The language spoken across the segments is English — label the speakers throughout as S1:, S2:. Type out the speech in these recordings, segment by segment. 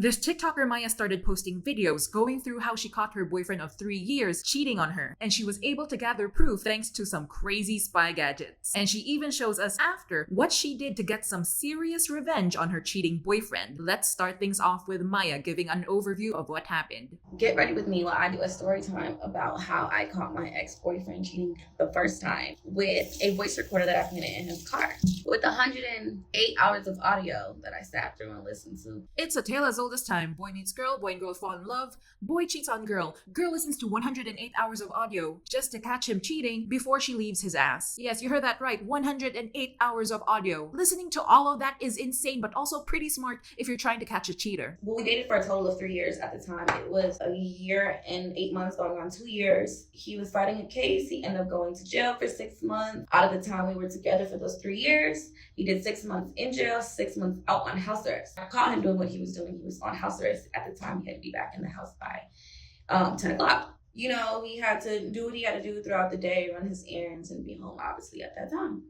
S1: This TikToker Maya started posting videos going through how she caught her boyfriend of 3 years cheating on her, and she was able to gather proof thanks to some crazy spy gadgets. And she even shows us after what she did to get some serious revenge on her cheating boyfriend. Let's start things off with Maya giving an overview of what happened.
S2: Get ready with me while I do a story time about how I caught my ex-boyfriend cheating the first time with a voice recorder that I planted in his car with 108 hours of audio that I sat through and listened to.
S1: It's a tale as old as time. Boy meets girl, boy and girl fall in love, boy cheats on girl, girl listens to 108 hours of audio just to catch him cheating before she leaves his ass. Yes, you heard that right, 108 hours of audio. Listening to all of that is insane, but also pretty smart if you're trying to catch a cheater.
S2: Well, we dated for a total of 3 years at the time. It was a year and 8 months going on 2 years. He was fighting a case. He ended up going to jail for 6 months. Out of the time we were together for those 3 years, he did 6 months in jail, 6 months out on house arrest. I caught him doing what he was doing. He was on house arrest at the time. He had to be back in the house by 10 o'clock. You know, he had to do what he had to do throughout the day, run his errands, and be home, obviously, at that time.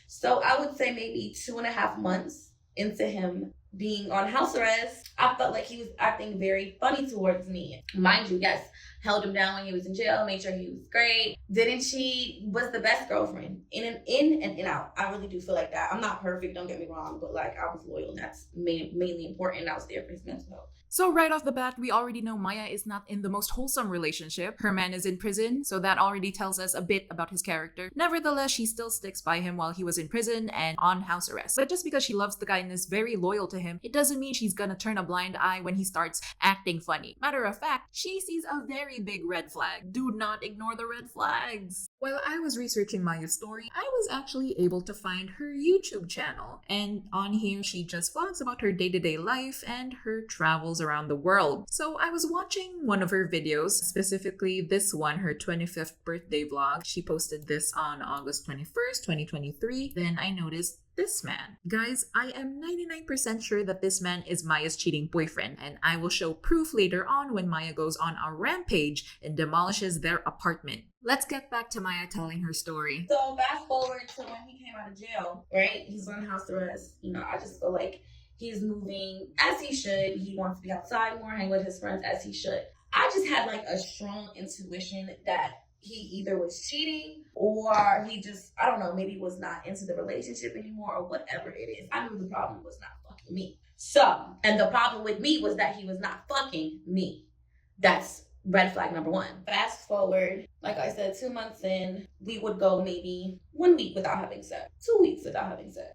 S2: So I would say maybe 2.5 months into him being on house arrest, I felt like he was acting very funny towards me. Mind you, yes, held him down when he was in jail, made sure he was great, didn't cheat, was the best girlfriend. In and in out. I really do feel like that. I'm not perfect, don't get me wrong, but like I was loyal, and that's mainly important. I was there for his mental health.
S1: So right off the bat, we already know Maya is not in the most wholesome relationship. Her man is in prison, so that already tells us a bit about his character. Nevertheless, she still sticks by him while he was in prison and on house arrest. But just because she loves the guy and is very loyal to him, it doesn't mean she's gonna turn a blind eye when he starts acting funny. Matter of fact, she sees a very big red flag. Do not ignore the red flags. While I was researching Maya's story, I was actually able to find her YouTube channel. And on here, she just vlogs about her day-to-day life and her travels around the world. So I was watching one of her videos, specifically this one, her 25th birthday vlog. She posted this on August 21st, 2023. Then I noticed this man. Guys, I am 99% sure that this man is Maya's cheating boyfriend, and I will show proof later on when Maya goes on a rampage and demolishes their apartment. Let's get back to Maya telling her story.
S2: So fast forward to when he came out of jail, right? He's on house arrest. You know, I just feel like he's moving as he should. He wants to be outside more, hang with his friends as he should. I just had like a strong intuition that he either was cheating or he just, I don't know, maybe was not into the relationship anymore or whatever it is. I knew the problem was not fucking me. So, and the problem with me was that he was not fucking me. That's red flag number one. Fast forward, like I said, 2 months in, we would go maybe 1 week without having sex, 2 weeks without having sex.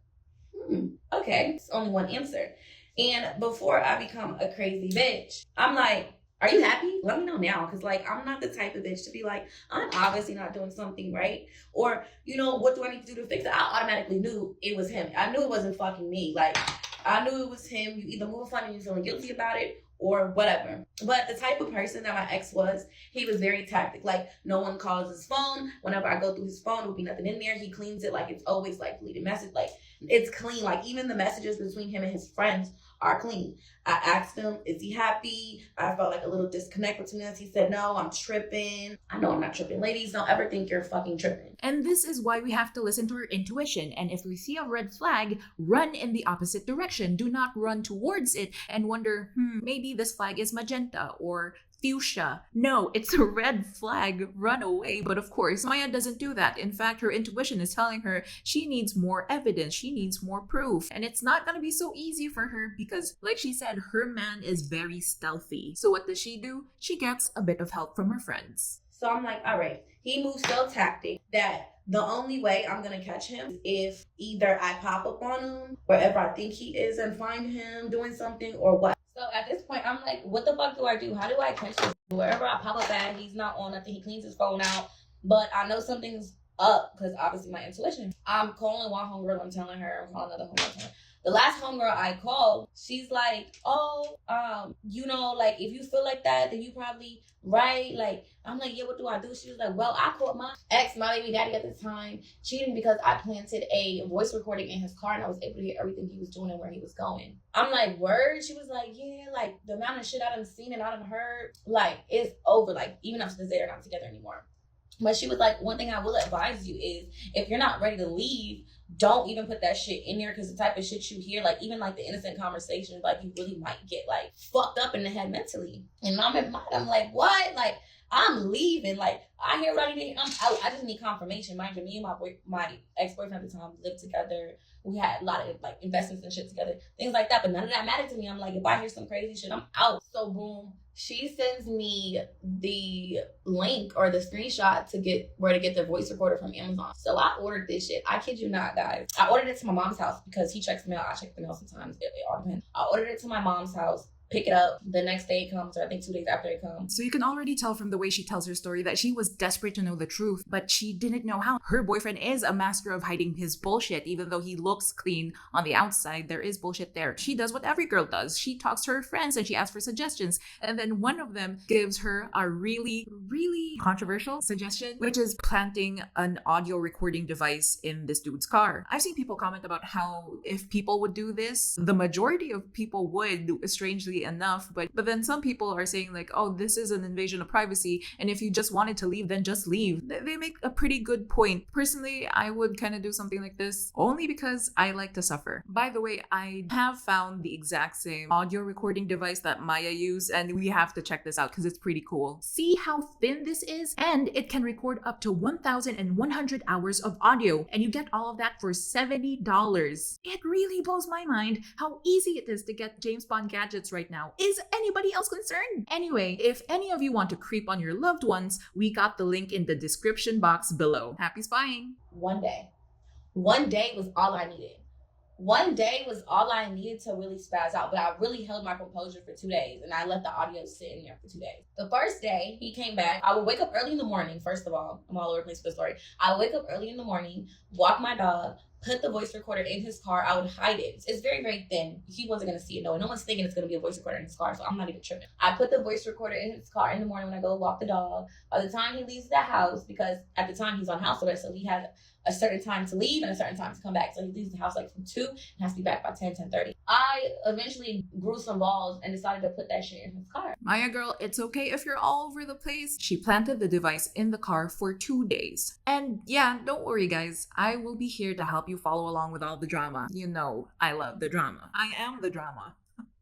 S2: Okay, it's only one answer. And before I become a crazy bitch, I'm like, are you happy? Let me know now. Because, like, I'm not the type of bitch to be like, I'm obviously not doing something right. Or, you know, what do I need to do to fix it? I automatically knew it was him. I knew it wasn't fucking me. Like, I knew it was him. You either move on and you're feeling guilty about it or whatever. But the type of person that my ex was, he was very tactic. Like, no one calls his phone. Whenever I go through his phone, there'll be nothing in there. He cleans it like it's always, like, deleted message. Like, it's clean. Like, even the messages between him and his friends are clean. I asked him, is he happy? I felt like a little disconnect between us. He said, no, I'm tripping. I know I'm not tripping. Ladies, don't ever think you're fucking tripping.
S1: And this is why we have to listen to our intuition. And if we see a red flag, run in the opposite direction. Do not run towards it and wonder, maybe this flag is magenta or fuchsia. No, it's a red flag. Run away. But of course, Maya doesn't do that. In fact, her intuition is telling her she needs more evidence. She needs more proof. And it's not going to be so easy for her because, like she said, her man is very stealthy. So what does she do? She gets a bit of help from her friends.
S2: So I'm like, all right, he moves so tactic that the only way I'm going to catch him is if either I pop up on him wherever I think he is and find him doing something or what. So at this point, I'm like, what the fuck do I do? How do I catch this? Wherever I pop up at, he's not on nothing. He cleans his phone out. But I know something's up because obviously my intuition. I'm calling one homegirl. I'm telling her. I'm calling another homegirl. The last homegirl I called, she's like, oh, you know, like, if you feel like that, then you probably right. Like, I'm like, yeah, what do I do? She was like, well, I caught my ex, my baby daddy at the time, cheating because I planted a voice recording in his car and I was able to hear everything he was doing and where he was going. I'm like, word? She was like, yeah, like, the amount of shit I done seen and I done heard, like, it's over. Like, even after this day, they're not together anymore. But she was like, one thing I will advise you is if you're not ready to leave, don't even put that shit in there, because the type of shit you hear, like even like the innocent conversations, like you really might get like fucked up in the head mentally. And I'm like, what? Like I'm leaving. Like I hear what I need to hear. I'm out. I just need confirmation. Mind you, me and my ex-boyfriend at the time lived together. We had a lot of like investments and shit together, things like that. But none of that mattered to me. I'm like, if I hear some crazy shit, I'm out. So boom, she sends me the link or the screenshot to get where to get the voice recorder from Amazon. So I ordered this shit. I kid you not, guys. I ordered it to my mom's house because he checks the mail. I check the mail sometimes. It all depends. I ordered it to my mom's house. Pick it up the next day it comes, or I think 2 days after it comes.
S1: So you can already tell from the way she tells her story that she was desperate to know the truth, but she didn't know how. Her boyfriend is a master of hiding his bullshit. Even though he looks clean on the outside, there is bullshit there. She does what every girl does. She talks to her friends and she asks for suggestions. And then one of them gives her a really, really controversial suggestion, which is planting an audio recording device in this dude's car. I've seen people comment about how if people would do this, the majority of people would, strangely enough, but then some people are saying like, oh, this is an invasion of privacy, and if you just wanted to leave, then just leave. They make a pretty good point. Personally, I would kind of do something like this only because I like to suffer. By the way, I have found the exact same audio recording device that Maya used, and we have to check this out because it's pretty cool. See how thin this is? And it can record up to 1,100 hours of audio, and you get all of that for $70. It really blows my mind how easy it is to get James Bond gadgets right now. Is anybody else concerned? Anyway, if any of you want to creep on your loved ones, we got the link in the description box below. Happy spying!
S2: One day was all I needed. One day was all I needed to really spaz out, but I really held my composure for 2 days, and I let the audio sit in there for 2 days. The first day he came back, I would wake up early in the morning. First of all, I'm all over the place for the story. I would wake up early in the morning, walk my dog, put the voice recorder in his car. I would hide it. It's very, very thin. He wasn't going to see it. No one's thinking it's going to be a voice recorder in his car, so I'm not even tripping. I put the voice recorder in his car in the morning when I go walk the dog. By the time he leaves the house, because at the time he's on house arrest, so he has a certain time to leave and a certain time to come back. So he leaves the house like from 2 and has to be back by 10:30. I eventually grew some balls and decided to put that shit in his car.
S1: Maya girl, it's okay if you're all over the place. She planted the device in the car for 2 days. And yeah, don't worry guys, I will be here to help you follow along with all the drama. You know, I love the drama. I am the drama.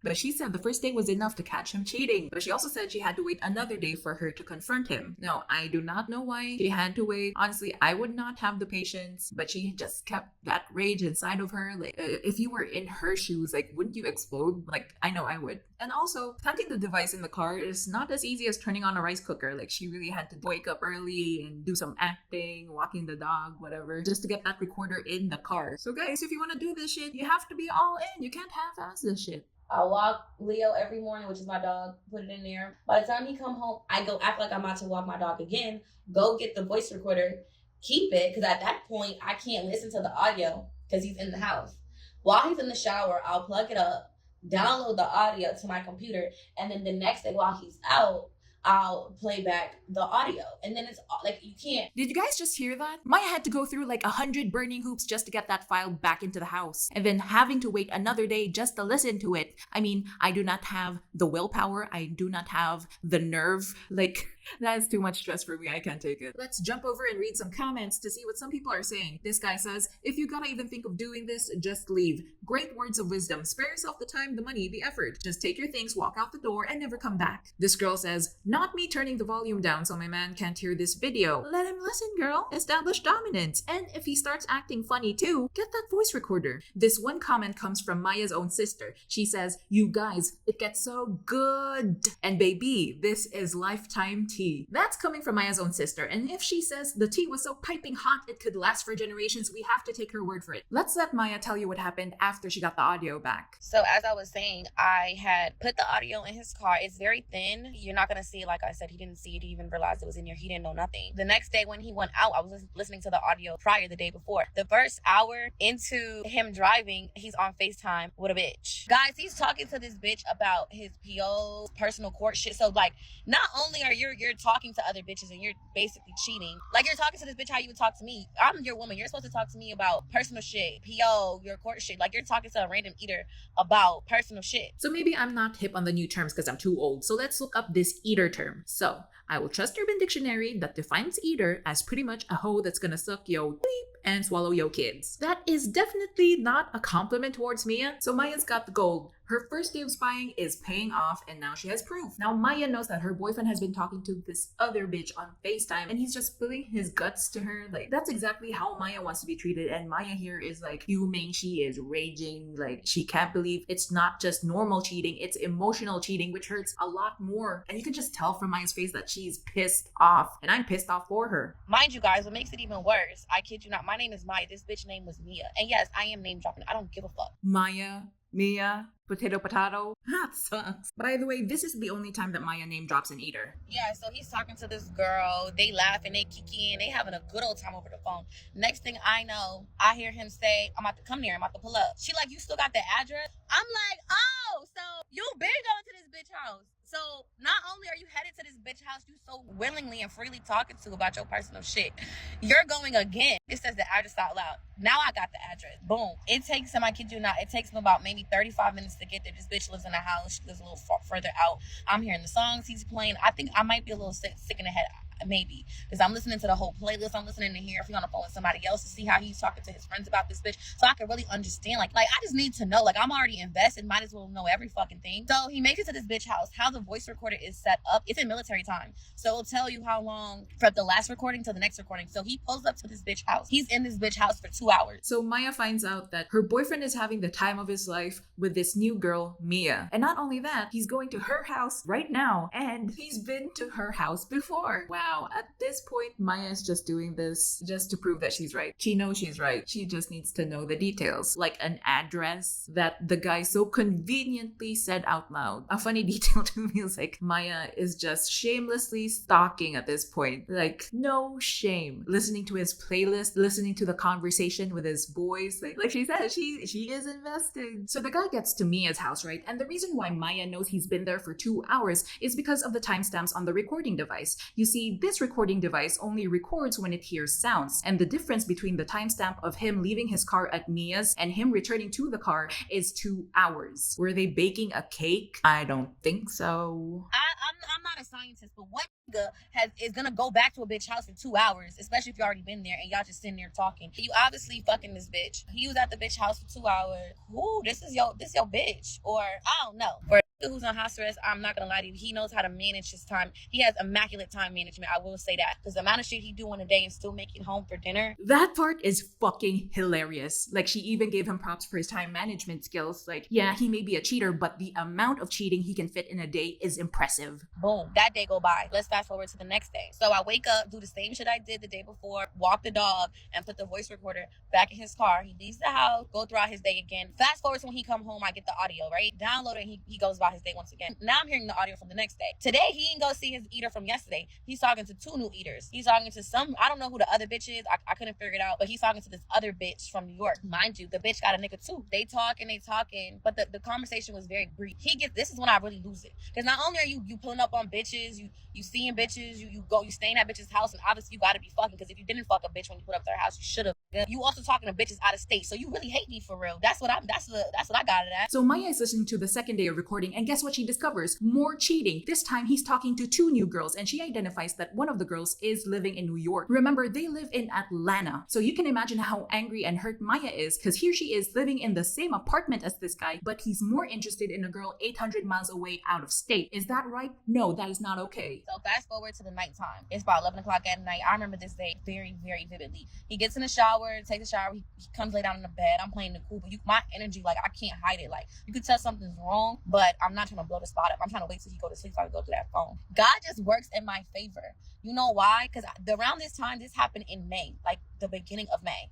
S1: But she said the first day was enough to catch him cheating. But she also said she had to wait another day for her to confront him. Now, I do not know why she had to wait. Honestly, I would not have the patience, but she just kept that rage inside of her. Like, if you were in her shoes, like, wouldn't you explode? Like, I know I would. And also, planting the device in the car is not as easy as turning on a rice cooker. Like, she really had to wake up early and do some acting, walking the dog, whatever, just to get that recorder in the car. So guys, if you want to do this shit, you have to be all in. You can't half-ass this shit.
S2: I walk Leo every morning, which is my dog, put it in there. By the time he come home, I go act like I'm about to walk my dog again, go get the voice recorder, keep it, because at that point, I can't listen to the audio because he's in the house. While he's in the shower, I'll plug it up, download the audio to my computer, and then the next day while he's out, I'll play back the audio. And then it's like, you can't.
S1: Did you guys just hear that? Maya had to go through like 100 burning hoops just to get that file back into the house. And then having to wait another day just to listen to it. I mean, I do not have the willpower. I do not have the nerve. Like, that is too much stress for me. I can't take it. Let's jump over and read some comments to see what some people are saying. This guy says, if you gotta even think of doing this, just leave. Great words of wisdom. Spare yourself the time, the money, the effort. Just take your things, walk out the door, and never come back. This girl says, not me turning the volume down so my man can't hear this video. Let him listen, girl. Establish dominance. And if he starts acting funny too, get that voice recorder. This one comment comes from Maya's own sister. She says, you guys, it gets so good. And baby, this is lifetime tea. That's coming from Maya's own sister. And if she says the tea was so piping hot it could last for generations, we have to take her word for it. Let's let Maya tell you what happened after she got the audio back.
S3: So as I was saying, I had put the audio in his car. It's very thin. You're not going to see it. Like I said, he didn't see it. He even realized it was in here. He didn't know nothing. The next day when he went out, I was listening to the audio prior the day before. The first hour into him driving, he's on FaceTime with a bitch. Guys, he's talking to this bitch about his PO's personal court shit. So like, not only are you're talking to other bitches and you're basically cheating, like you're talking to this bitch how you would talk to me. I'm your woman. You're supposed to talk to me about personal shit, PO, your court shit. Like you're talking to a random eater about personal shit.
S1: So maybe I'm not hip on the new terms because I'm too old. So let's look up this eater term. So I will trust Urban Dictionary that defines eater as pretty much a hoe that's gonna suck yo bleep and swallow yo kids. That is definitely not a compliment towards Mia, so Maya's got the gold. Her first day of spying is paying off, and now she has proof. Now Maya knows that her boyfriend has been talking to this other bitch on FaceTime, and he's just spilling his guts to her. Like, that's exactly how Maya wants to be treated, and Maya here is like fuming. She is raging. Like, she can't believe it's not just normal cheating, it's emotional cheating, which hurts a lot more. And you can just tell from Maya's face that she's pissed off, and I'm pissed off for her.
S3: Mind you guys, what makes it even worse, I kid you not, my name is Maya. This bitch name was Mia. And yes, I am name dropping. I don't give a fuck.
S1: Maya, Mia, potato. That sucks. By the way, this is the only time that Maya name drops an eater.
S3: Yeah, so he's talking to this girl. They laugh and they kiki and they having a good old time over the phone. Next thing I know, I hear him say, I'm about to come near, I'm about to pull up. She like, you still got the address? I'm like, oh, so you been going to this bitch house. So not only are you headed to this bitch house you so willingly and freely talking to about your personal shit, you're going again. It says the address out loud. Now I got the address. Boom. It takes him, I kid you not, it takes him about maybe 35 minutes to get there. This bitch lives in a house. She lives a little further out. I'm hearing the songs he's playing. I think I might be a little sick in the head. Maybe because I'm listening to the whole playlist. I'm listening to hear if he's on the phone with somebody else to see how he's talking to his friends about this bitch, so I can really understand. Like I just need to know. Like, I'm already invested. Might as well know every fucking thing. So he makes it to this bitch house. How the voice recorder is set up, it's in military time, so it'll tell you how long from the last recording to the next recording. So he pulls up to this bitch house. He's in this bitch house for 2 hours.
S1: So Maya finds out that her boyfriend is having the time of his life with this new girl, Mia. And not only that, he's going to her house right now, and he's been to her house before. Wow, at this point, Maya is just doing this just to prove that she's right. She knows she's right. She just needs to know the details, like an address that the guy so conveniently said out loud. A funny detail to me is like Maya is just shamelessly stalking at this point. Like, no shame. Listening to his playlist, listening to the conversation with his boys. Like she said, she is invested. So the guy gets to Mia's house, right? And the reason why Maya knows he's been there for 2 hours is because of the timestamps on the recording device. You see, this recording device only records when it hears sounds, and the difference between the timestamp of him leaving his car at Mia's and him returning to the car is 2 hours. Were they baking a cake? I don't think so.
S3: I'm not a scientist, but what nigga is gonna go back to a bitch house for 2 hours, especially if you already been there and y'all just sitting there talking? You obviously fucking this bitch. He was at the bitch house for 2 hours. Ooh, this is your bitch, or I don't know. For who's on house arrest, I'm not gonna lie to you, he knows how to manage his time. He has immaculate time management, I will say that, because the amount of shit he do in a day and still make it home for dinner.
S1: That part is fucking hilarious. Like, she even gave him props for his time management skills. Like, yeah, he may be a cheater, but the amount of cheating he can fit in a day is impressive.
S3: Boom, that day go by. Let's fast forward to the next day. So I wake up, do the same shit I did the day before, walk the dog, and put the voice recorder back in his car. He leaves the house, go throughout his day again. Fast forward to when he come home, I get the audio, right? Download it, and he goes about his day once again. Now I'm hearing the audio from the next day. Today, he ain't go see his eater from yesterday. He's talking to 2 new eaters. He's talking to some, I don't know who the other bitch is. I couldn't figure it out, but he's talking to this other bitch from New York. Mind you, the bitch got a nigga too. They talking, but the conversation was very brief. This is when I really lose it. Because not only are you pulling up on bitches, you seeing bitches, you staying at bitches' house, and obviously you gotta be fucking, because if you didn't fuck a bitch when you put up their house, you should have. You also talking to bitches out of state, so you really hate me for real. That's what I got it at.
S1: So Maya is listening to the second day of recording, and guess what she discovers? More cheating. This time he's talking to 2 new girls, and she identifies that one of the girls is living in New York. Remember, they live in Atlanta. So you can imagine how angry and hurt Maya is, because here she is living in the same apartment as this guy, but he's more interested in a girl 800 miles away out of state. Is that right? No, that is not okay.
S3: So fast forward to the nighttime. It's about 11 o'clock at night. I remember this day very, very vividly. He gets in the shower, takes a shower, he comes lay down in the bed. I'm playing the cool, but my energy, like, I can't hide it. Like, you could tell something's wrong, but I'm not trying to blow the spot up. I'm trying to wait till he go to sleep so I can go through that phone. God just works in my favor. You know why? Because around this time, this happened in May, like the beginning of May.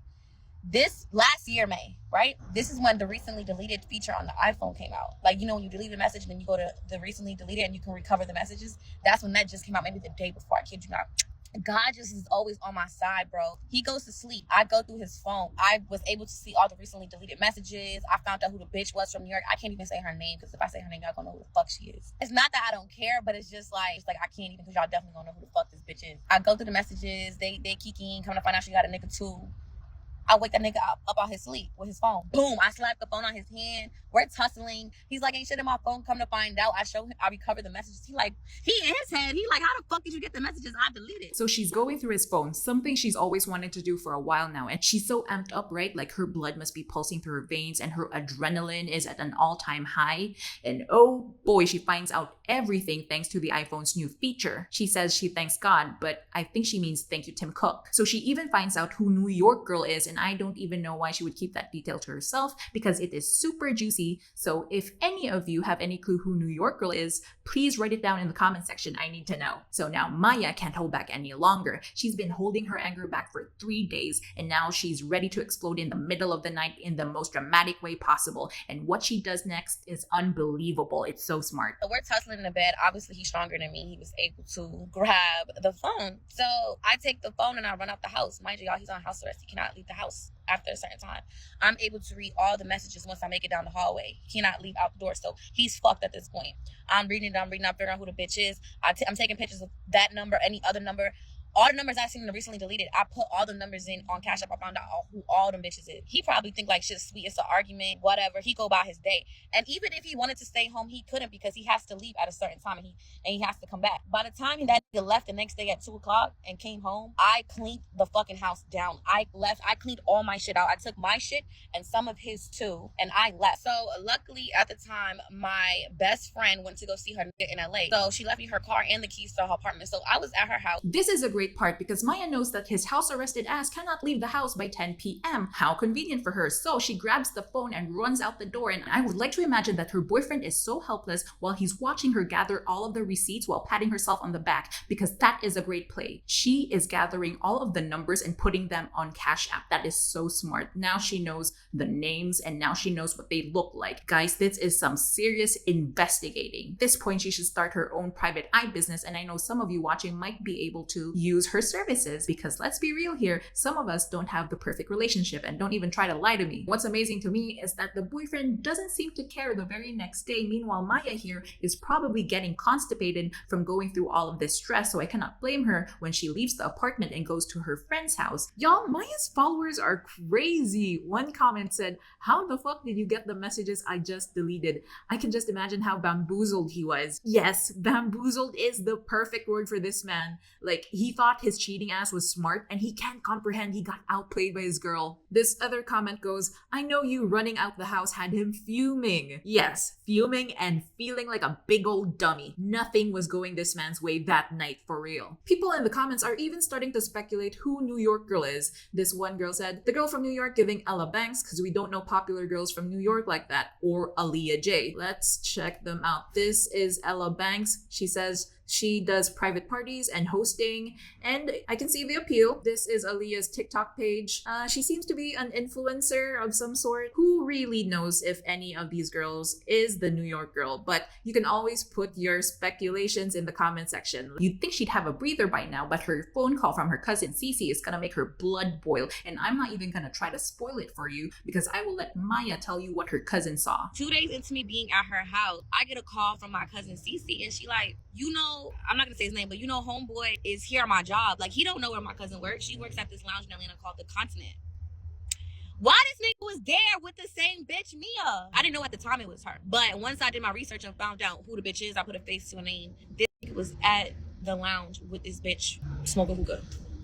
S3: This last year, May, right? This is when the recently deleted feature on the iPhone came out. Like, you know, when you delete a message and then you go to the recently deleted and you can recover the messages. That's when that just came out, maybe the day before. I kid you not. God just is always on my side, bro. He goes to sleep. I go through his phone. I was able to see all the recently deleted messages. I found out who the bitch was from New York. I can't even say her name, because if I say her name, y'all gonna know who the fuck she is. It's not that I don't care, but it's just like I can't even, because y'all definitely gonna know who the fuck this bitch is. I go through the messages. They kikiing, coming to find out she got a nigga too. I wake that nigga up out his sleep with his phone. Boom, I slap the phone on his hand. We're tussling. He's like, ain't shit in my phone. Come to find out, I show him, I recover the messages. He in his head, he like, how the fuck did you get the messages? I deleted.
S1: So she's going through his phone, something she's always wanted to do for a while now. And she's so amped up, right? Like her blood must be pulsing through her veins and her adrenaline is at an all-time high. And oh boy, she finds out everything thanks to the iPhone's new feature. She says she thanks God, but I think she means thank you, Tim Cook. So she even finds out who New York Girl is, and I don't even know why she would keep that detail to herself because it is super juicy. So if any of you have any clue who New York Girl is, please write it down in the comment section. I need to know. So now Maya can't hold back any longer. She's been holding her anger back for 3 days, and now she's ready to explode in the middle of the night in the most dramatic way possible. And what she does next is unbelievable. It's so smart.
S3: So we're tussling in the bed. Obviously, he's stronger than me. He was able to grab the phone. So I take the phone and I run out the house. Mind you, y'all, he's on house arrest. He cannot leave the house after a certain time. I'm able to read all the messages once I make it down the hallway. He cannot leave out the door. So he's fucked at this point. I'm reading, I'm figuring out who the bitch is. I'm taking pictures of that number, any other number. All the numbers I seen recently deleted, I put all the numbers in on Cash App. I found out who all them bitches is. He probably think like shit's sweet, it's an argument, whatever. He go about his day. And even if he wanted to stay home, he couldn't because he has to leave at a certain time and he has to come back. By the time that nigga left the next day at 2:00 and came home, I cleaned the fucking house down. I cleaned all my shit out. I took my shit and some of his too, and I left. So luckily at the time, my best friend went to go see her in LA. So she left me her car and the keys to her apartment. So I was at her house.
S1: This is a great part because Maya knows that his house arrested ass cannot leave the house by 10 p.m. How convenient for her. So she grabs the phone and runs out the door, and I would like to imagine that her boyfriend is so helpless while he's watching her gather all of the receipts while patting herself on the back, because that is a great play. She is gathering all of the numbers and putting them on Cash App. That is so smart. Now she knows the names and now she knows what they look like. Guys, this is some serious investigating. At this point, she should start her own private eye business, and I know some of you watching might be able to use her services because let's be real here, some of us don't have the perfect relationship, and don't even try to lie to me. What's amazing to me is that the boyfriend doesn't seem to care the very next day. Meanwhile, Maya here is probably getting constipated from going through all of this stress, so I cannot blame her when she leaves the apartment and goes to her friend's house. Y'all, Maya's followers are crazy. One comment said, how the fuck did you get the messages I just deleted? I can just imagine how bamboozled he was. Yes, bamboozled is the perfect word for this man. Like, he thought his cheating ass was smart and he can't comprehend he got outplayed by his girl. This other comment goes, I know you running out the house had him fuming. Yes, fuming and feeling like a big old dummy. Nothing was going this man's way that night for real. People in the comments are even starting to speculate who New York Girl is. This one girl said, the girl from New York giving Ella Banks because we don't know popular girls from New York like that, or Aaliyah J. Let's check them out. This is Ella Banks. She says she does private parties and hosting, and I can see the appeal. This is Aaliyah's TikTok page. She seems to be an influencer of some sort. Who really knows if any of these girls is the New York Girl? But you can always put your speculations in the comment section. You'd think she'd have a breather by now, but her phone call from her cousin Cece is gonna make her blood boil, and I'm not even gonna try to spoil it for you because I will let Maya tell you what her cousin saw.
S3: 2 days into me being at her house, I get a call from my cousin Cece, and she like, you know, I'm not gonna say his name, but you know, homeboy is here on my job. Like, he don't know where my cousin works. She works at this lounge in Atlanta called The Continent. Why this nigga was there with the same bitch, Mia? I didn't know at the time it was her. But once I did my research and found out who the bitch is, I put a face to a name. This nigga was at the lounge with this bitch smoking hookah.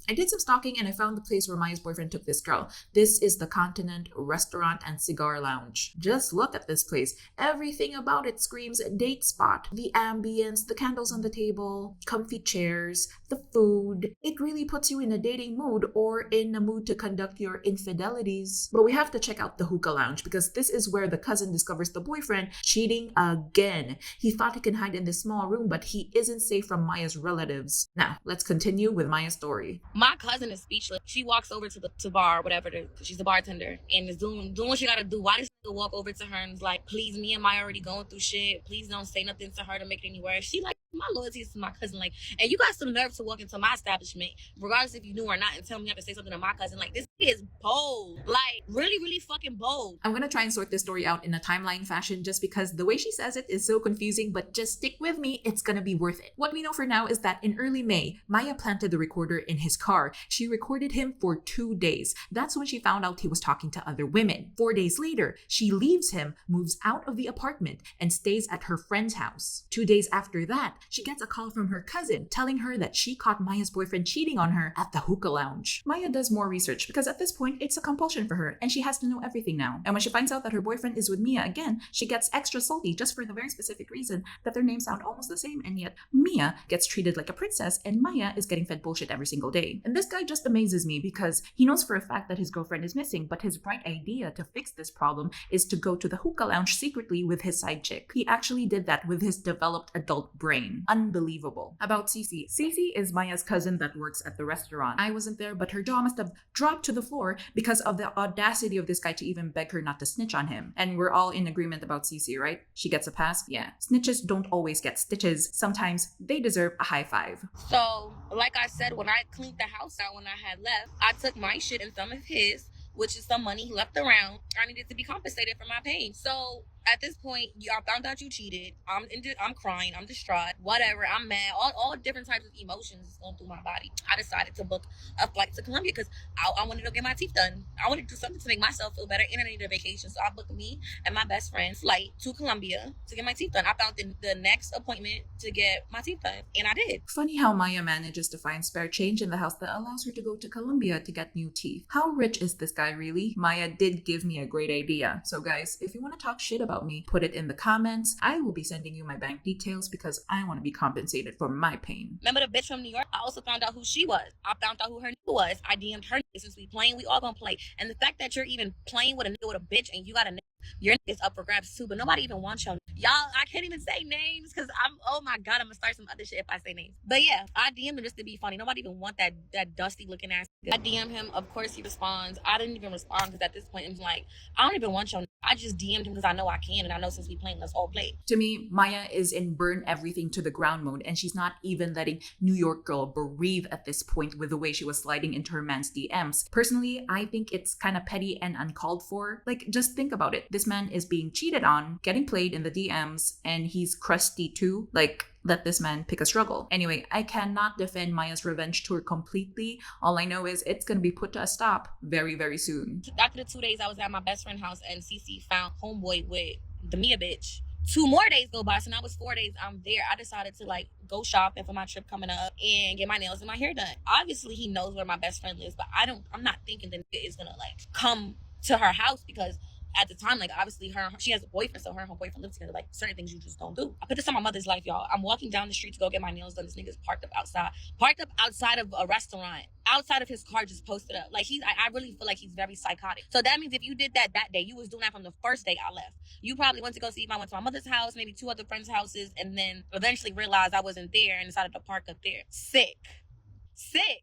S1: I did some stalking and I found the place where Maya's boyfriend took this girl. This is the Continent Restaurant and Cigar Lounge. Just look at this place. Everything about it screams date spot. The ambience, the candles on the table, comfy chairs, the food. It really puts you in a dating mood or in a mood to conduct your infidelities. But we have to check out the hookah lounge because this is where the cousin discovers the boyfriend cheating again. He thought he can hide in this small room, but he isn't safe from Maya's relatives. Now, let's continue with Maya's story.
S3: My cousin is speechless. She walks over to the bar, whatever, she's a bartender, and is doing what she gotta do. Why does she walk over to her and is like, please, me and Maya already going through shit. Please don't say nothing to her to make it any worse. She like, My loyalty is to my cousin. Like, and you got some nerve to walk into my establishment, regardless if you knew or not, and tell me you have to say something to my cousin. Like, this is bold. Like, really, really fucking bold.
S1: I'm gonna try and sort this story out in a timeline fashion just because the way she says it is so confusing, but just stick with me, it's gonna be worth it. What we know for now is that in early May, Maya planted the recorder in his car. She recorded him for 2 days. That's when she found out he was talking to other women. 4 days later, she leaves him, moves out of the apartment, and stays at her friend's house. 2 days after that, she gets a call from her cousin telling her that she caught Maya's boyfriend cheating on her at the hookah lounge. Maya does more research because at this point, it's a compulsion for her and she has to know everything now. And when she finds out that her boyfriend is with Mia again, she gets extra salty just for the very specific reason that their names sound almost the same, and yet Mia gets treated like a princess and Maya is getting fed bullshit every single day. And this guy just amazes me because he knows for a fact that his girlfriend is missing, but his bright idea to fix this problem is to go to the hookah lounge secretly with his side chick. He actually did that with his developed adult brain. Unbelievable. About Cece. Cece is Maya's cousin that works at the restaurant. I wasn't there, but her jaw must have dropped to the floor because of the audacity of this guy to even beg her not to snitch on him. And we're all in agreement about Cece, right? She gets a pass? Yeah. Snitches don't always get stitches. Sometimes they deserve a high five.
S3: So, like I said, when I cleaned the house out when I had left, I took my shit and some of his, which is some money he left around. I needed to be compensated for my pain. So at this point, I found out you cheated. I'm crying. I'm distraught. Whatever. I'm mad. All different types of emotions going through my body. I decided to book a flight to Colombia because I wanted to get my teeth done. I wanted to do something to make myself feel better, and I needed a vacation. So I booked me and my best friend's flight to Colombia to get my teeth done. I found the next appointment to get my teeth done, and I did.
S1: Funny how Maya manages to find spare change in the house that allows her to go to Colombia to get new teeth. How rich is this guy really? Maya did give me a great idea. So guys, if you want to talk shit about me, put it in the comments. I will be sending you my bank details because I want to be compensated for my pain.
S3: Remember the bitch from New York? I also found out who she was. I found out who her nigga was. I DM'd her nigga. Since we playing, we all gonna play. And the fact that you're even playing with a nigga with a bitch and you got a nigga, your nigga is up for grabs too, but nobody even wants your y'all. I can't even say names because oh my god, I'm gonna start some other shit if I say names. But yeah, I DM'd him just to be funny. Nobody even want that dusty looking ass. I DM him, of course he responds. I didn't even respond because at this point I'm like, I don't even want your nigga. I just DM'd him because I know I can, and I know since we playing, let's all play.
S1: To me, Maya is in burn everything to the ground mode, and she's not even letting New York girl breathe at this point with the way she was sliding into her man's DMs. Personally, I think it's kind of petty and uncalled for. Like, just think about it. This man is being cheated on, getting played in the DMs, and he's crusty too. Like, let this man pick a struggle. Anyway, I cannot defend Maya's revenge tour completely. All I know is it's gonna be put to a stop very, very soon.
S3: After the 2 days I was at my best friend's house and Cece found homeboy with the Mia bitch, 2 more days go by, so now it's 4 days I'm there. I decided to like go shopping for my trip coming up and get my nails and my hair done. Obviously he knows where my best friend lives, but I'm not thinking the nigga is gonna like come to her house because at the time, like, obviously she has a boyfriend, so her and her boyfriend live together. Like, certain things you just don't do. I put this on my mother's life, y'all. I'm walking down the street to go get my nails done. This nigga's parked up outside of a restaurant, outside of his car, just posted up. Like, I really feel like he's very psychotic. So that means if you did that day, you was doing that from the first day I left. You probably went to go see if I went to my mother's house, maybe 2 other friends' houses, and then eventually realized I wasn't there and decided to park up there. Sick.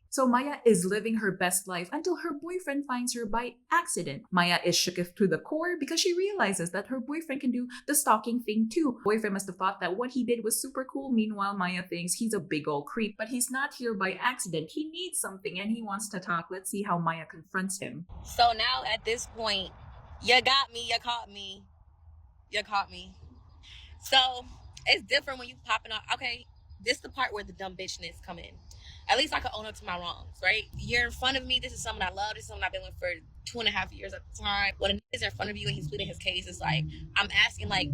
S1: So Maya is living her best life until her boyfriend finds her by accident. Maya is shooketh to the core because she realizes that her boyfriend can do the stalking thing too. Boyfriend must have thought that what he did was super cool. Meanwhile, Maya thinks he's a big old creep, but he's not here by accident. He needs something and he wants to talk. Let's see how Maya confronts him.
S3: So now at this point, you got me, you caught me. So it's different when you popping up. Okay, this is the part where the dumb bitchness come in. At least I could own up to my wrongs, right? You're in front of me. This is someone I love. This is someone I've been with for 2.5 years at the time. When a nigga is in front of you and he's pleading his case, it's like, I'm asking like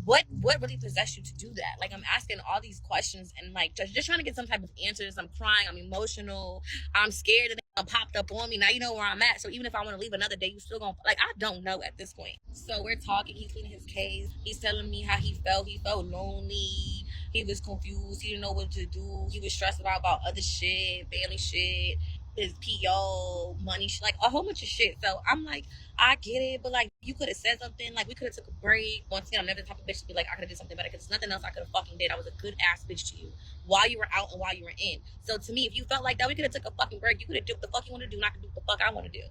S3: what really possessed you to do that? Like, I'm asking all these questions and like just trying to get some type of answers. I'm crying. I'm emotional. I'm scared that they popped up on me. Now you know where I'm at. So even if I want to leave another day, you still gonna, like, I don't know at this point. So we're talking. He's pleading his case. He's telling me how he felt. He felt lonely. He was confused. He didn't know what to do. He was stressed about other shit, family shit, his PO, money, like a whole bunch of shit. So I'm like, I get it, but like, you could have said something. Like, we could have took a break. Once again, I'm never the type of bitch to be like, I could have did something better because there's nothing else I could have fucking did. I was a good ass bitch to you while you were out and while you were in. So to me, if you felt like that, we could have took a fucking break. You could have did what the fuck you want to do, and I could do what the fuck I want to do.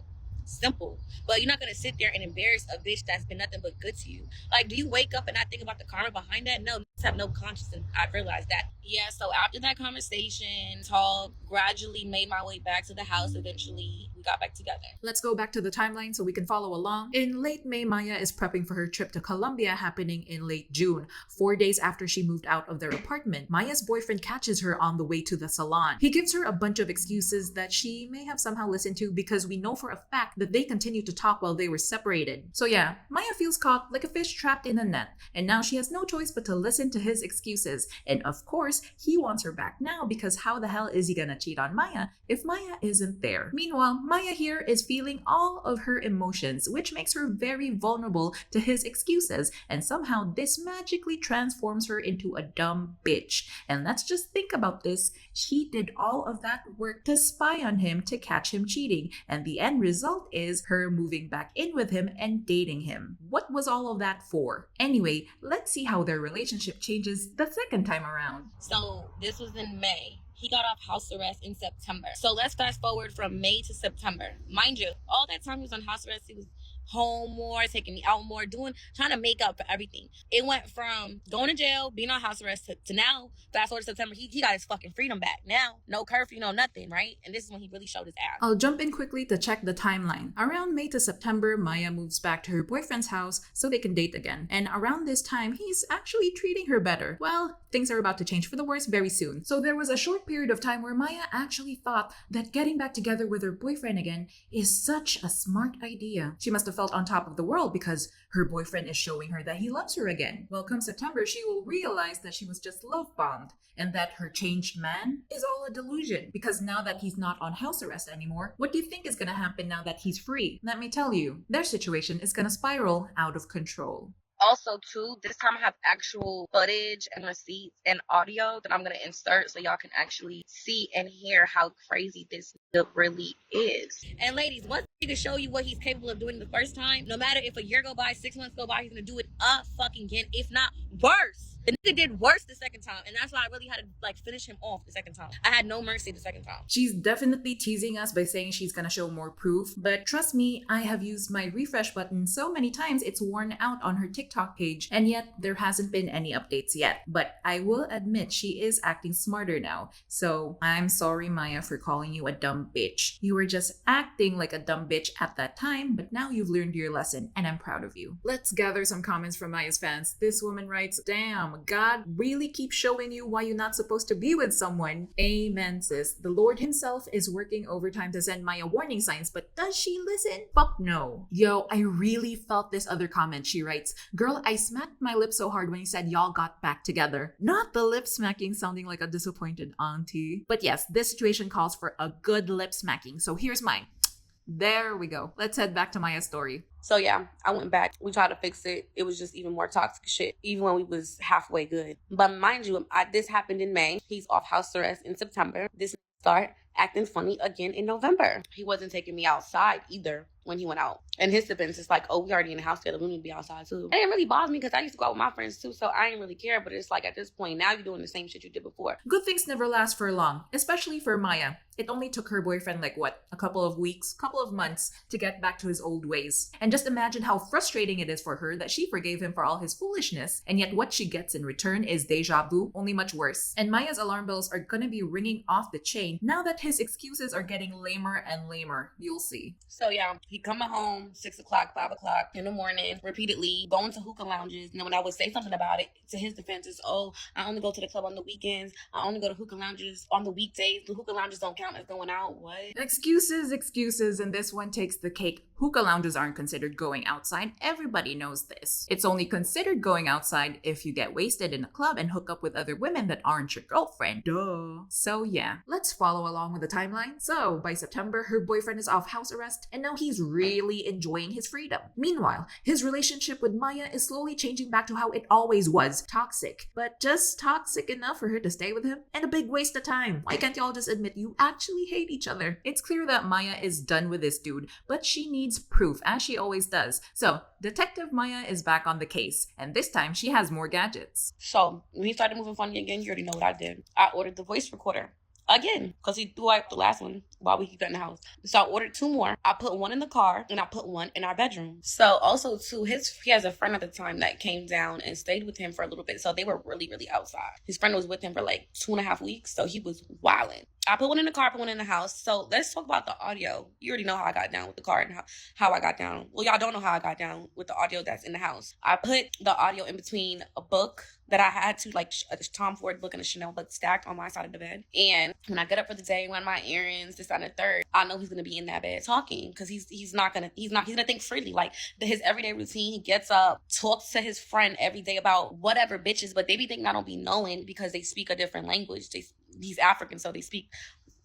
S3: Simple. But you're not gonna sit there and embarrass a bitch that's been nothing but good to you. Like, do you wake up and not think about the karma behind that? No, niggas have no conscience, and I realized that. Yeah, so after that conversation, talk, gradually made my way back to the house. Eventually, we got back together.
S1: Let's go back to the timeline so we can follow along. In late May, Maya is prepping for her trip to Colombia happening in late June. 4 days after she moved out of their apartment, Maya's boyfriend catches her on the way to the salon. He gives her a bunch of excuses that she may have somehow listened to because we know for a fact that they continued to talk while they were separated. So yeah, Maya feels caught like a fish trapped in a net, and now she has no choice but to listen to his excuses. And of course, he wants her back now because how the hell is he gonna cheat on Maya if Maya isn't there? Meanwhile, Maya here is feeling all of her emotions, which makes her very vulnerable to his excuses, and somehow this magically transforms her into a dumb bitch. And let's just think about this. She did all of that work to spy on him to catch him cheating, and the end result is her moving back in with him and dating him. What was all of that for? Anyway, let's see how their relationship changes the second time around.
S3: So this was in May. He got off house arrest in September. So let's fast forward from May to September. Mind you, all that time he was on house arrest, he was home more, taking me out more, trying to make up for everything. It went from going to jail, being on house arrest to now, fast forward to September, he got his fucking freedom back. Now, no curfew, no nothing, right? And this is when he really showed his ass.
S1: I'll jump in quickly to check the timeline. Around May to September, Maya moves back to her boyfriend's house so they can date again. And around this time, he's actually treating her better. Well, things are about to change for the worse very soon. So there was a short period of time where Maya actually thought that getting back together with her boyfriend again is such a smart idea. She must have felt on top of the world because her boyfriend is showing her that he loves her again. Well, come September, she will realize that she was just love bombed and that her changed man is all a delusion, because now that he's not on house arrest anymore, what do you think is going to happen now that he's free? Let me tell you, their situation is going to spiral out of control.
S3: Also, too, this time I have actual footage and receipts and audio that I'm going to insert so y'all can actually see and hear how crazy this nigga really is. And ladies, once he can show you what he's capable of doing the first time, no matter if a year go by, 6 months go by, he's going to do it fucking again, if not worse. The nigga did worse the second time, and that's why I really had to finish him off the second time. I had no mercy the second time.
S1: She's definitely teasing us by saying she's gonna show more proof, but trust me, I have used my refresh button so many times it's worn out on her TikTok page, and yet there hasn't been any updates yet. But I will admit she is acting smarter now, so I'm sorry, Maya, for calling you a dumb bitch. You were just acting like a dumb bitch at that time, but now you've learned your lesson, and I'm proud of you. Let's gather some comments from Maya's fans. This woman writes, "Damn, God really keeps showing you why you're not supposed to be with someone." Amen, sis. The Lord himself is working overtime to send Maya warning signs, but does she listen? Fuck no. Yo, I really felt this other comment. She writes, "Girl, I smacked my lips so hard when you said y'all got back together." Not the lip smacking sounding like a disappointed auntie. But yes, this situation calls for a good lip smacking, so here's mine. There we go. Let's head back to Maya's story.
S3: So yeah, I went back. We tried to fix it. It was just even more toxic shit, even when we was halfway good. But mind you, this happened in May. He's off house arrest in September. This start acting funny again in November. He wasn't taking me outside either when he went out. And his defense is like, oh, we already in the house together. We need to be outside too. It didn't really bother me because I used to go out with my friends too, so I didn't really care. But it's like at this point, now you're doing the same shit you did before.
S1: Good things never last for long, especially for Maya. It only took her boyfriend a couple of weeks, couple of months to get back to his old ways. And just imagine how frustrating it is for her that she forgave him for all his foolishness, and yet what she gets in return is deja vu, only much worse. And Maya's alarm bells are gonna be ringing off the chain now that his excuses are getting lamer and lamer. You'll see.
S3: So yeah, he coming home 6 o'clock, 5 o'clock in the morning, repeatedly going to hookah lounges. And then when I would say something about it, to his defense is, oh, I only go to the club on the weekends. I only go to hookah lounges on the weekdays. The hookah lounges don't count as going out. What?
S1: Excuses, and this one takes the cake. Hookah lounges aren't considered going outside. Everybody knows this. It's only considered going outside if you get wasted in a club and hook up with other women that aren't your girlfriend. Duh. So yeah, let's follow along with the timeline. So by September, her boyfriend is off house arrest, and now he's really enjoying his freedom. Meanwhile, his relationship with Maya is slowly changing back to how it always was. Toxic. But just toxic enough for her to stay with him? And a big waste of time. Why can't y'all just admit you actually hate each other? It's clear that Maya is done with this dude, but she needs proof, as she always does. So, Detective Maya is back on the case, and this time she has more gadgets.
S3: So, when he started moving funny again, you already know what I did. I ordered the voice recorder. again, because he threw out the last one while we got in the house. So I ordered 2 more. I put 1 in the car and I put 1 in our bedroom. So also too, he has a friend at the time that came down and stayed with him for a little bit. So they were really, really outside. His friend was with him for like 2.5 weeks. So he was wilding. I put 1 in the car, put 1 in the house. So let's talk about the audio. You already know how I got down with the car and how I got down. Well, y'all don't know how I got down with the audio that's in the house. I put the audio in between a book that I had to, like a Tom Ford book and a Chanel book, stacked on my side of the bed. And when I get up for the day, run my errands, this, that, and the third, I know he's gonna be in that bed talking, because he's gonna think freely. Like his everyday routine, he gets up, talks to his friend every day about whatever bitches, but they be thinking I don't be knowing because they speak a different language. He's African, so they speak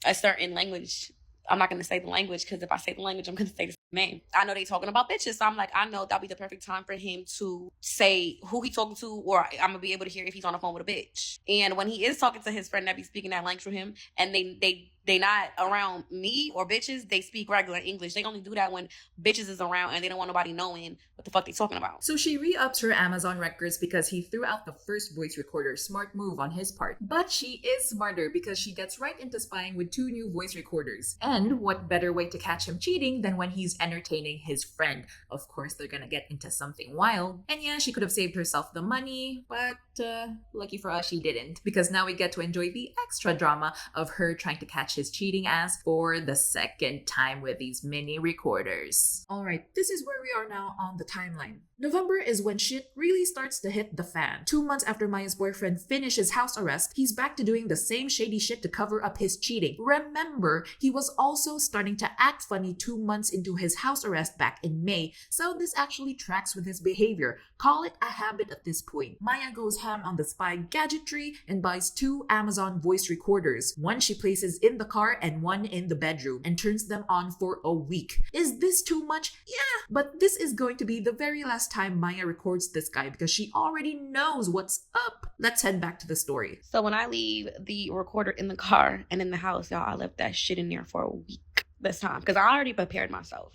S3: a certain language. I'm not going to say the language, because if I say the language, I'm going to say the name. I know they talking about bitches, so I'm like, I know that'll be the perfect time for him to say who he talking to, or I'm going to be able to hear if he's on the phone with a bitch. And when he is talking to his friend that be speaking that language with him, and they not around me or bitches, they speak regular English. They only do that when bitches is around and they don't want nobody knowing what the fuck they talking about.
S1: So she re-ups her Amazon records because he threw out the first voice recorder. Smart move on his part. But she is smarter because she gets right into spying with 2 new voice recorders. And what better way to catch him cheating than when he's entertaining his friend? Of course, they're gonna get into something wild. And yeah, she could have saved herself the money, but lucky for us, she didn't. Because now we get to enjoy the extra drama of her trying to catch his cheating ass for the second time with these mini recorders. Alright, this is where we are now on the timeline. November is when shit really starts to hit the fan. 2 months after Maya's boyfriend finishes house arrest, he's back to doing the same shady shit to cover up his cheating. Remember, he was also starting to act funny 2 months into his house arrest back in May, so this actually tracks with his behavior. Call it a habit at this point. Maya goes ham on the spy gadgetry and buys 2 Amazon voice recorders. One she places in the car and one in the bedroom, and turns them on for a week. Is this too much? Yeah, but this is going to be the very last time Maya records this guy because she already knows what's up. Let's head back to the story.
S3: So when I leave the recorder in the car and in the house, y'all, I left that shit in there for a week this time, because I already prepared myself.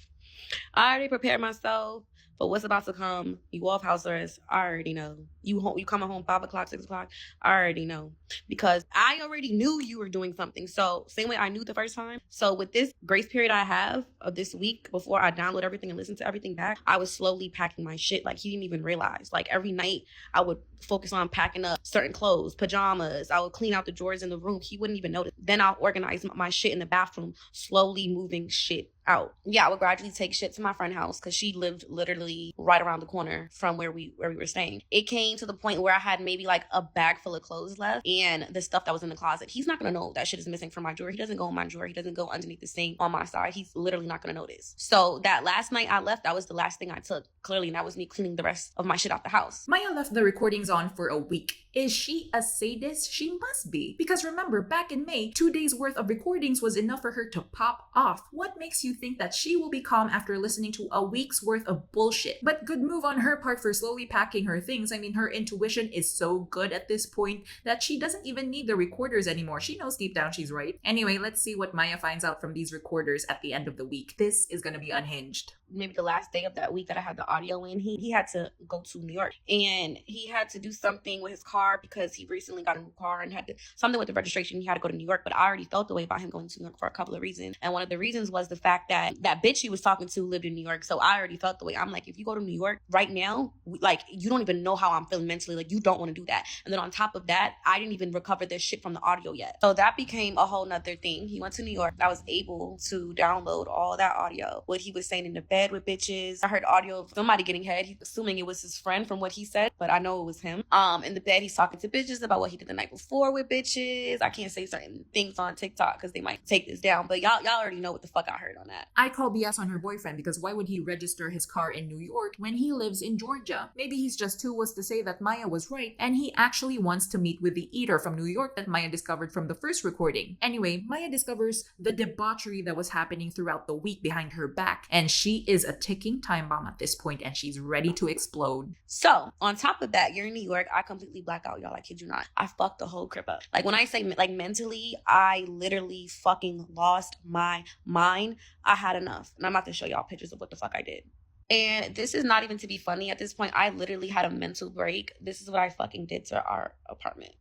S3: For what's about to come. You off house arrest, I already know. You coming home 5 o'clock, 6 o'clock, I already know. Because I already knew you were doing something. So same way I knew the first time. So with this grace period I have of this week before I download everything and listen to everything back, I was slowly packing my shit. Like he didn't even realize. Like every night I would focus on packing up certain clothes, pajamas. I would clean out the drawers in the room. He wouldn't even notice. Then I'll organize my shit in the bathroom, slowly moving shit out. Yeah, I would gradually take shit to my friend's house because she lived literally right around the corner from where we were staying. It came to the point where I had maybe like a bag full of clothes left and the stuff that was in the closet. He's not gonna know that shit is missing from my drawer. He doesn't go in my drawer. He doesn't go underneath the sink on my side. He's literally not gonna notice. So that last night I left, that was the last thing I took, clearly, and that was me cleaning the rest of my shit out the house.
S1: Maya left the recordings on for a week. Is she a sadist? She must be. Because remember, back in May, 2 days worth of recordings was enough for her to pop off. What makes you think that she will be calm after listening to a week's worth of bullshit? But good move on her part for slowly packing her things. I mean, her intuition is so good at this point that she doesn't even need the recorders anymore. She knows deep down she's right. Anyway, let's see what Maya finds out from these recorders at the end of the week. This is gonna be unhinged.
S3: Maybe the last day of that week that I had the audio in, he had to go to New York and he had to do something with his car because he recently got a new car and had to something with the registration. He had to go to New York, but I already felt the way about him going to New York for a couple of reasons. And one of the reasons was the fact that that bitch he was talking to lived in New York. So I already felt the way. I'm like, if you go to New York right now, like you don't even know how I'm feeling mentally. Like you don't want to do that. And then on top of that, I didn't even recover this shit from the audio yet. So that became a whole nother thing. He went to New York. I was able to download all that audio. What he was saying in the bed with bitches. I heard audio of somebody getting head. He's assuming it was his friend from what he said, but I know it was him. In the bed, he's talking to bitches about what he did the night before with bitches. I can't say certain things on TikTok because they might take this down, but y'all already know what the fuck I heard on that.
S1: I call BS on her boyfriend because why would he register his car in New York when he lives in Georgia? Maybe he's just too was to say that Maya was right and he actually wants to meet with the eater from New York that Maya discovered from the first recording. Anyway, Maya discovers the debauchery that was happening throughout the week behind her back, and she is a ticking time bomb at this point and she's ready to explode.
S3: So on top of that, you're in New York. I completely black out, y'all. I kid you not. I fucked the whole crib up. Like when I say like mentally, I literally fucking lost my mind. I had enough. And I'm about to show y'all pictures of what the fuck I did. And this is not even to be funny at this point. I literally had a mental break. This is what I fucking did to our apartment.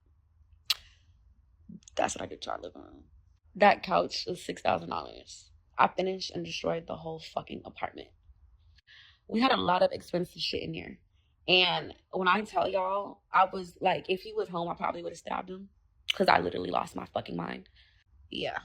S3: That's what I did to our living room. That couch was $6,000. I finished and destroyed the whole fucking apartment. We had a lot of expensive shit in here. And when I tell y'all, I was like, if he was home, I probably would have stabbed him. Because I literally lost my fucking mind. Yeah.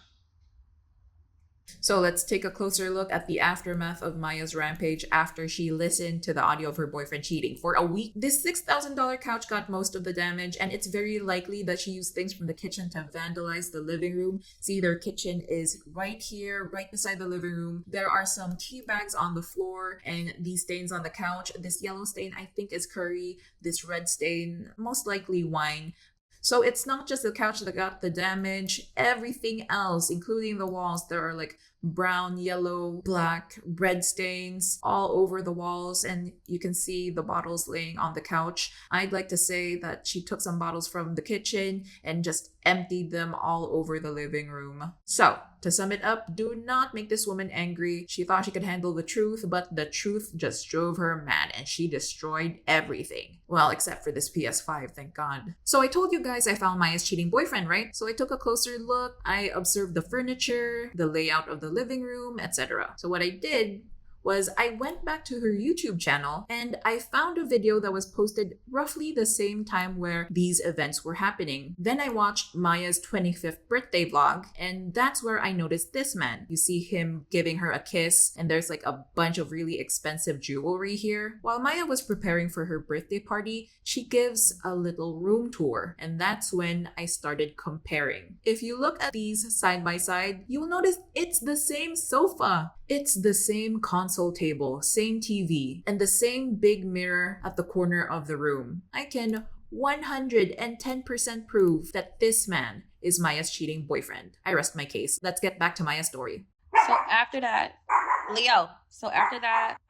S1: So let's take a closer look at the aftermath of Maya's rampage after she listened to the audio of her boyfriend cheating. For a week, this $6,000 couch got most of the damage, and it's very likely that she used things from the kitchen to vandalize the living room. See, their kitchen is right here, right beside the living room. There are some tea bags on the floor and these stains on the couch. This yellow stain, I think, is curry. This red stain, most likely wine. So it's not just the couch that got the damage, everything else, including the walls, there are like brown, yellow, black, red stains all over the walls, and you can see the bottles laying on the couch. I'd like to say that she took some bottles from the kitchen and just emptied them all over the living room. So, to sum it up, do not make this woman angry. She thought she could handle the truth, but the truth just drove her mad and she destroyed everything. Well, except for this PS5, thank God. So I told you guys I found Maya's cheating boyfriend, right? So I took a closer look. I observed the furniture, the layout of the living room, etc. So what I did was I went back to her YouTube channel and I found a video that was posted roughly the same time where these events were happening. Then I watched Maya's 25th birthday vlog, and that's where I noticed this man. You see him giving her a kiss, and there's like a bunch of really expensive jewelry here. While Maya was preparing for her birthday party, she gives a little room tour, and that's when I started comparing. If you look at these side by side, you will notice it's the same sofa. It's the same console table, same TV, and the same big mirror at the corner of the room. I can 110% prove that this man is Maya's cheating boyfriend. I rest my case. Let's get back to Maya's story.
S3: So after that,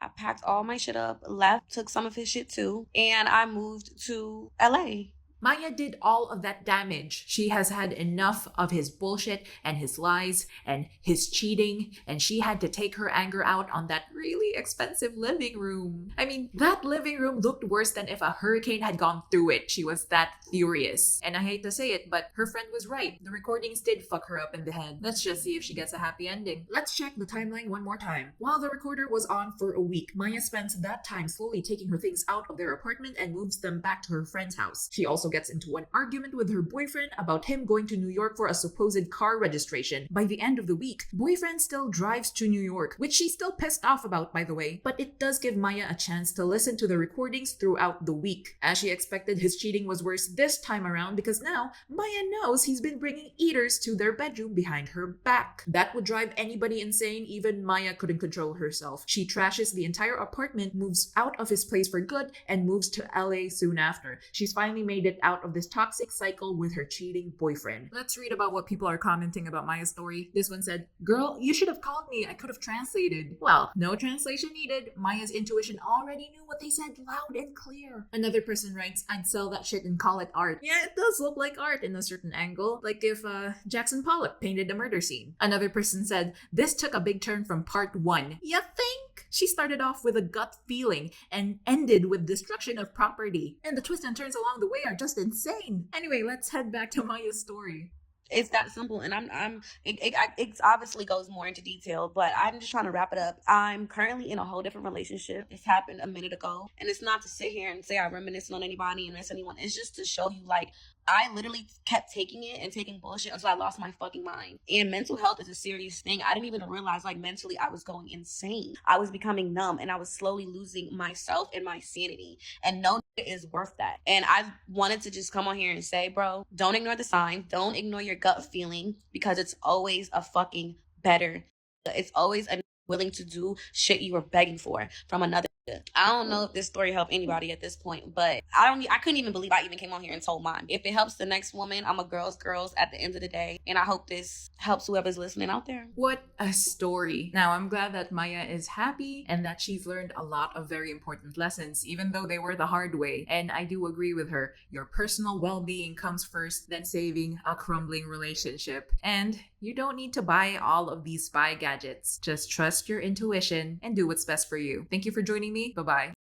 S3: I packed all my shit up, left, took some of his shit too, and I moved to LA.
S1: Maya did all of that damage. She has had enough of his bullshit and his lies and his cheating, and she had to take her anger out on that really expensive living room. I mean, that living room looked worse than if a hurricane had gone through it. She was that furious. And I hate to say it, but her friend was right. The recordings did fuck her up in the head. Let's just see if she gets a happy ending. Let's check the timeline one more time. While the recorder was on for a week, Maya spends that time slowly taking her things out of their apartment and moves them back to her friend's house. She also gets into an argument with her boyfriend about him going to New York for a supposed car registration. By the end of the week, boyfriend still drives to New York, which she's still pissed off about, by the way, but it does give Maya a chance to listen to the recordings throughout the week. As she expected, his cheating was worse this time around because now Maya knows he's been bringing eaters to their bedroom behind her back. That would drive anybody insane. Even Maya couldn't control herself. She trashes the entire apartment, moves out of his place for good, and moves to LA soon after. She's finally made it out of this toxic cycle with her cheating boyfriend. Let's read about what people are commenting about Maya's story. This one said, "Girl, you should have called me. I could have translated." Well, no translation needed. Maya's intuition already knew what they said loud and clear. Another person writes, "I'd sell that shit and call it art." Yeah, it does look like art in a certain angle, like if Jackson Pollock painted a murder scene. Another person said, "This took a big turn from part 1. You think? She started off with a gut feeling and ended with destruction of property. And the twists and turns along the way are just insane. Anyway, let's head back to Maya's story.
S3: It's that simple, and it obviously goes more into detail, but I'm just trying to wrap it up. I'm currently in a whole different relationship. This happened a minute ago, and it's not to sit here and say I reminisce on anybody and miss anyone. It's just to show you, like, I literally kept taking it and taking bullshit until I lost my fucking mind. And mental health is a serious thing. I didn't even realize, like, mentally I was going insane. I was becoming numb, and I was slowly losing myself and my sanity. And no is worth that. And I wanted to just come on here and say, bro, don't ignore the signs. Don't ignore your gut feeling, because it's always a fucking better. It's always a willing to do shit you were begging for from another. I don't know if this story helped anybody at this point, but I couldn't even believe I even came on here and told mine. If it helps the next woman, I'm a girl's at the end of the day, and I hope this helps whoever's listening out there.
S1: What a story. Now, I'm glad that Maya is happy and that she's learned a lot of very important lessons, even though they were the hard way. And I do agree with her. Your personal well-being comes first, then saving a crumbling relationship. And you don't need to buy all of these spy gadgets. Just trust your intuition and do what's best for you. Thank you for joining me. Bye-bye.